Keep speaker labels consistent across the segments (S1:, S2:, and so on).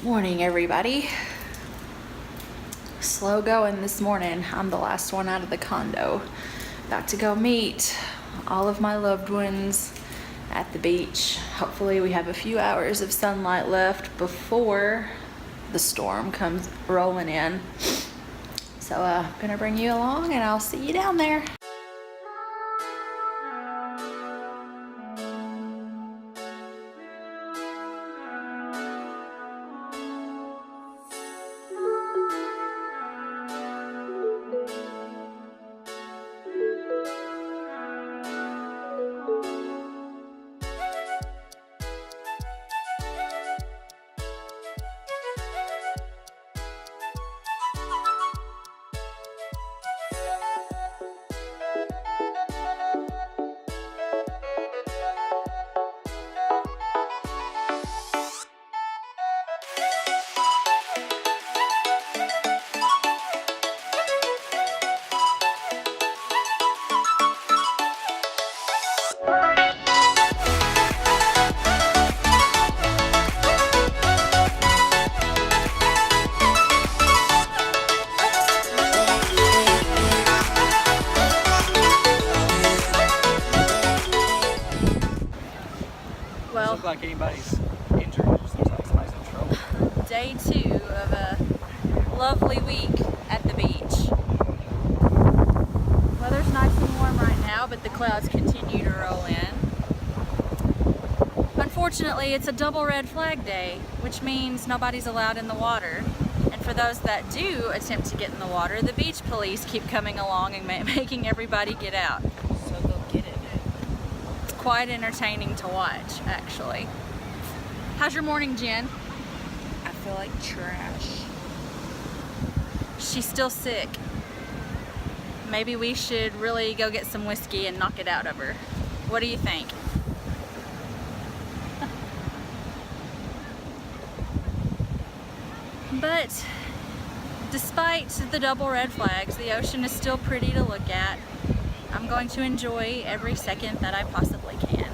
S1: Morning, everybody. Slow going this morning. I'm the last one out of the condo. About to go meet all of my loved ones at the beach. Hopefully we have a few hours of sunlight left before the storm comes rolling in. So I'm gonna bring you along and I'll see you down there.
S2: Well, doesn't look like anybody's injured. It just looks like somebody's in trouble.
S1: Day 2 of a lovely week at the beach. Weather's nice and warm right now, but the clouds continue to roll in. Unfortunately, it's a double red flag day, which means nobody's allowed in the water. And for those that do attempt to get in the water, the beach police keep coming along and making everybody get out.
S3: So go get it.
S1: It's quite entertaining to watch, actually. How's your morning, Jen?
S3: I feel like trash.
S1: She's still sick. Maybe we should really go get some whiskey and knock it out of her. What do you think? But despite the double red flags, the ocean is still pretty to look at. I'm going to enjoy every second that I possibly can.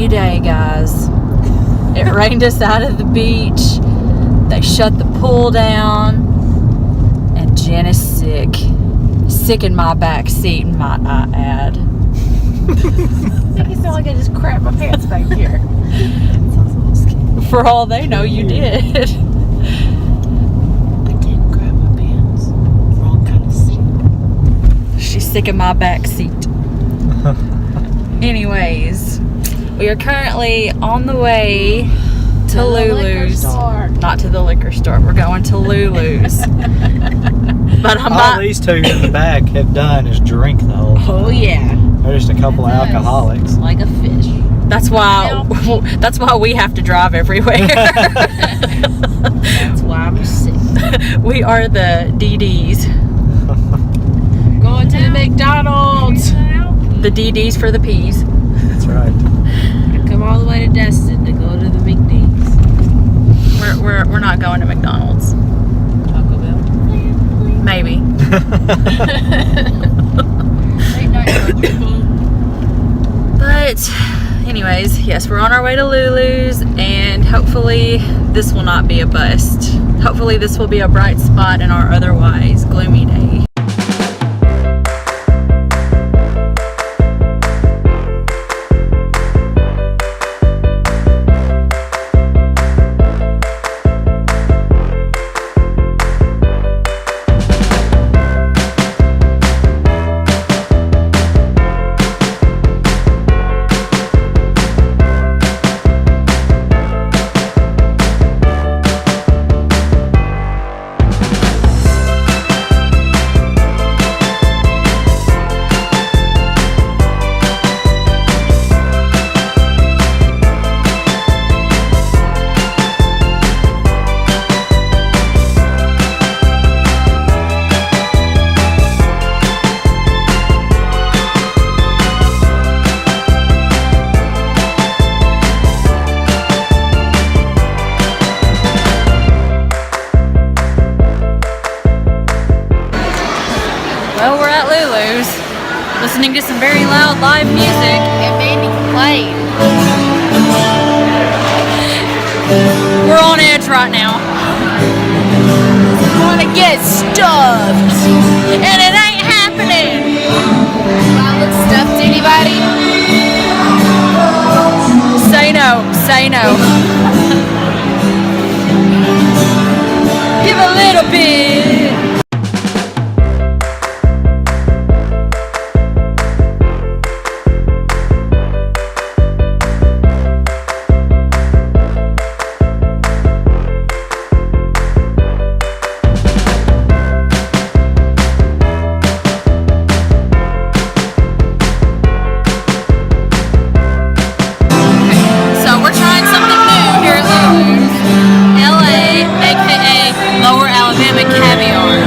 S1: Day, guys. It rained us out of the beach. They shut the pool down, and Jen is sick. Sick in my back seat, might I add.
S3: Make it sound like I just crapped my pants back here.
S1: For all they know, you did.
S3: I didn't grab my pants. Wrong kind of seat.
S1: She's sick in my back seat. Anyways, we are currently on the way to Lulu's. Not to the liquor store. We're going to Lulu's. But I'm
S2: All
S1: not.
S2: these two in the back have done is drink the whole time.
S3: Oh yeah.
S2: They're just a couple of alcoholics.
S3: Like a fish.
S1: That's why. That's why we have to drive everywhere.
S3: That's why I'm sick.
S1: We are the DDs.
S3: Going to the McDonald's.
S1: The DDs for the P's.
S2: That's right.
S3: I come all the way to Destin to go to the McD's.
S1: We're not going to McDonald's.
S3: Taco Bell.
S1: Maybe.
S3: Late night.
S1: But anyways, yes, we're on our way to Lulu's, and hopefully this will not be a bust. Hopefully this will be a bright spot in our otherwise gloomy day. to some very loud live music.
S3: And Mandy complained.
S1: We're on edge right now.
S3: Want to get stuffed.
S1: And it ain't happening.
S3: Do I look stuffed to anybody?
S1: Say no. Say no. Give a little bit. So we're trying something new here at Lulu's. LA, aka Lower Alabama caviar.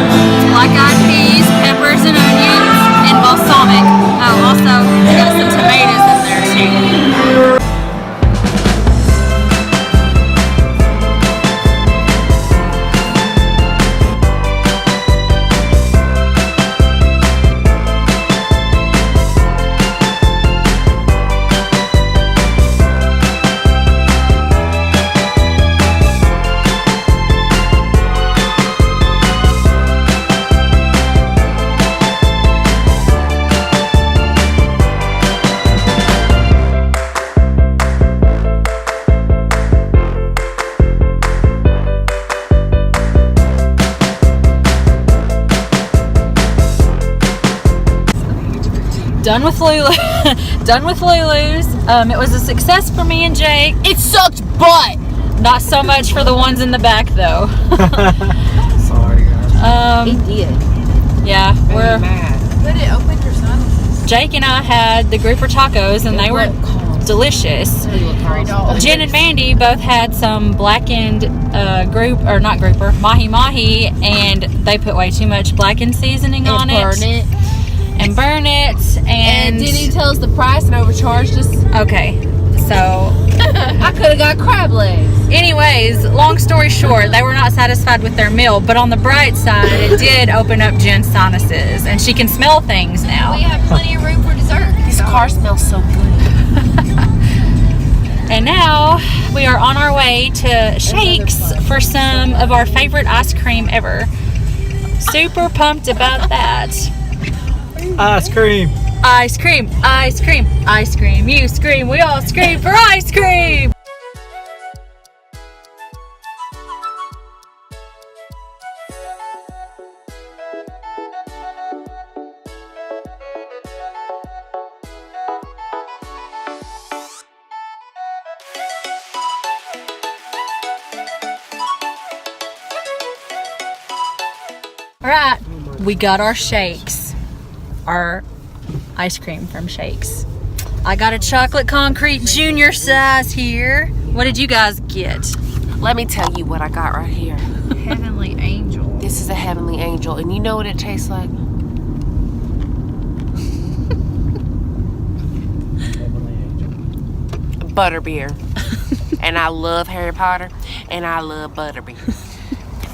S1: Black-eyed peas, peppers and onions, and balsamic. Oh, also got some tomatoes in there too. Done with Lulu. Done with Lulu's. It was a success for me and Jake.
S3: It sucked butt.
S1: Not so much for the ones in the back though.
S2: Sorry, guys.
S3: did.
S1: Yeah, we're
S3: But it opened your sinuses.
S1: Jake and I had the grouper tacos and they were delicious. Jen and Mandy both had some blackened mahi mahi, and they put way too much blackened seasoning on it. And burn it.
S3: And didn't he tell us the price and overcharged us?
S1: Okay, so
S3: I could have got crab legs.
S1: anyways, long story short, they were not satisfied with their meal, but on the bright side, it did open up Jen's sinuses, and she can smell things now.
S3: We have plenty of room for dessert. This car smells so good.
S1: And now we are on our way to Shakes for some of our favorite ice cream ever. Super pumped about that.
S2: Ice cream.
S1: Ice cream, ice cream, ice cream. You scream, we all scream for ice cream. All right, we got our Shakes, our ice cream from Shakes. I got a chocolate concrete junior size here. What did you guys get?
S3: Let me tell you what I got right here.
S1: Heavenly Angel.
S3: This is a Heavenly Angel, and you know what it tastes like? Butterbeer. And I love Harry Potter, and I love Butterbeer.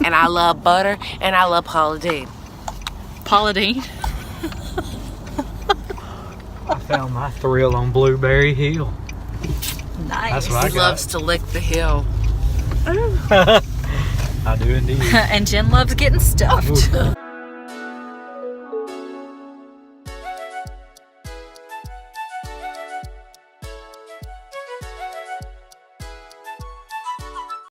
S3: And I love butter, and I love Paula Deen.
S1: Paula Deen.
S2: I found my thrill on Blueberry Hill.
S1: Nice.
S2: That's what I
S3: He
S2: got.
S3: loves to lick the hill.
S2: I do indeed.
S1: And Jen loves getting stuffed.
S2: Ooh.